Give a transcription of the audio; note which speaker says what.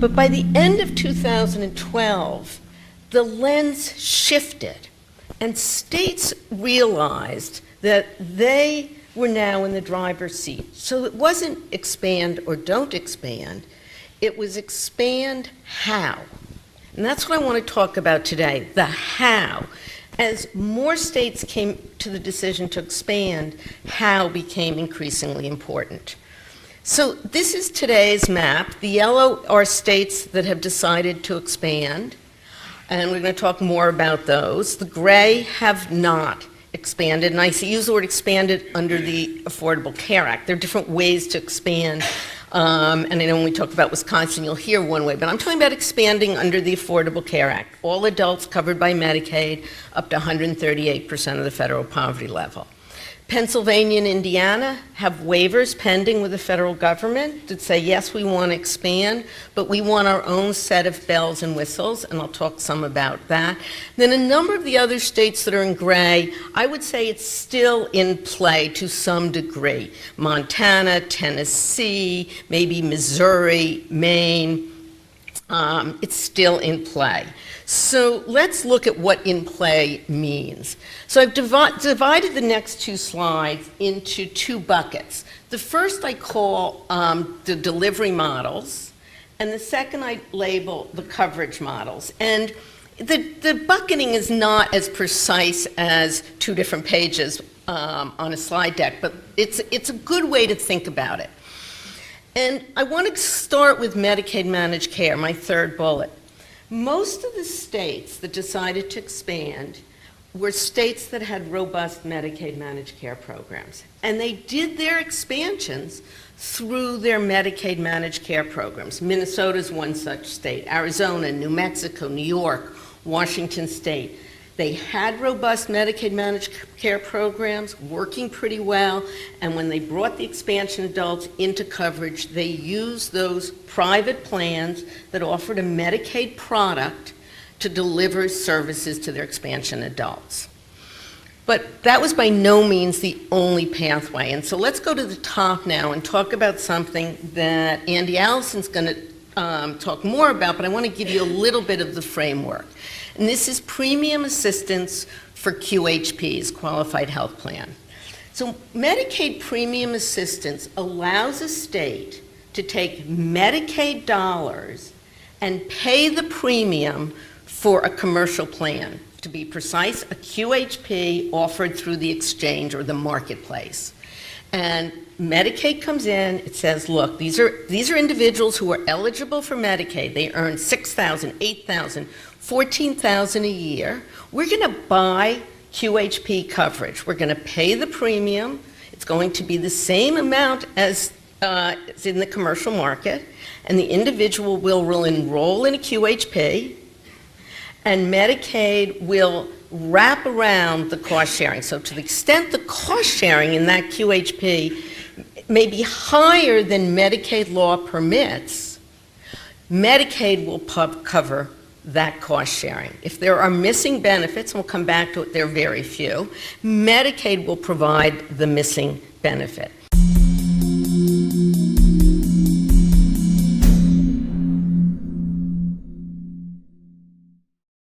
Speaker 1: But by the end of 2012, the lens shifted, and states realized that they were now in the driver's seat. So it wasn't expand or don't expand, it was expand how. And that's what I want to talk about today, the how. As more states came to the decision to expand, how became increasingly important. So this is today's map. The yellow are states that have decided to expand, and we're going to talk more about those. The gray have not expanded, and I use the word expanded under the Affordable Care Act. There are different ways to expand, and I know when we talk about Wisconsin, you'll hear one way, but I'm talking about expanding under the Affordable Care Act. All adults covered by Medicaid, up to 138% of the federal poverty level. Pennsylvania and Indiana have waivers pending with the federal government that say, yes, we want to expand, but we want our own set of bells and whistles, and I'll talk some about that. Then a number of the other states that are in gray, I would say it's still in play to some degree. Montana, Tennessee, maybe Missouri, Maine, it's still in play. So let's look at what in play means. So I've divided the next two slides into two buckets. The first I call the delivery models, and the second I label the coverage models. And the bucketing is not as precise as two different pages on a slide deck, but it's a good way to think about it. And I want to start with Medicaid managed care, my third bullet. Most of the states that decided to expand were states that had robust Medicaid managed care programs. And they did their expansions through their Medicaid managed care programs. Minnesota's one such state, Arizona, New Mexico, New York, Washington State. They had robust Medicaid managed care programs working pretty well, and when they brought the expansion adults into coverage, they used those private plans that offered a Medicaid product to deliver services to their expansion adults. But that was by no means the only pathway, and so let's go to the top now and talk about something that Andy Allison's going to talk more about, but I want to give you a little bit of the framework. And this is premium assistance for QHPs, Qualified Health Plan. So Medicaid premium assistance allows a state to take Medicaid dollars and pay the premium for a commercial plan. To be precise, a QHP offered through the exchange or the marketplace. And Medicaid comes in, it says, look, these are individuals who are eligible for Medicaid. They earn $6,000, $8,000, $14,000 a year. We're going to buy QHP coverage. We're going to pay the premium. It's going to be the same amount as is in the commercial market, and the individual will enroll in a QHP, and Medicaid will wrap around the cost sharing. So to the extent the cost sharing in that QHP may be higher than Medicaid law permits, Medicaid will cover that cost sharing. If there are missing benefits, and we'll come back to it, there are very few, Medicaid will provide the missing benefit.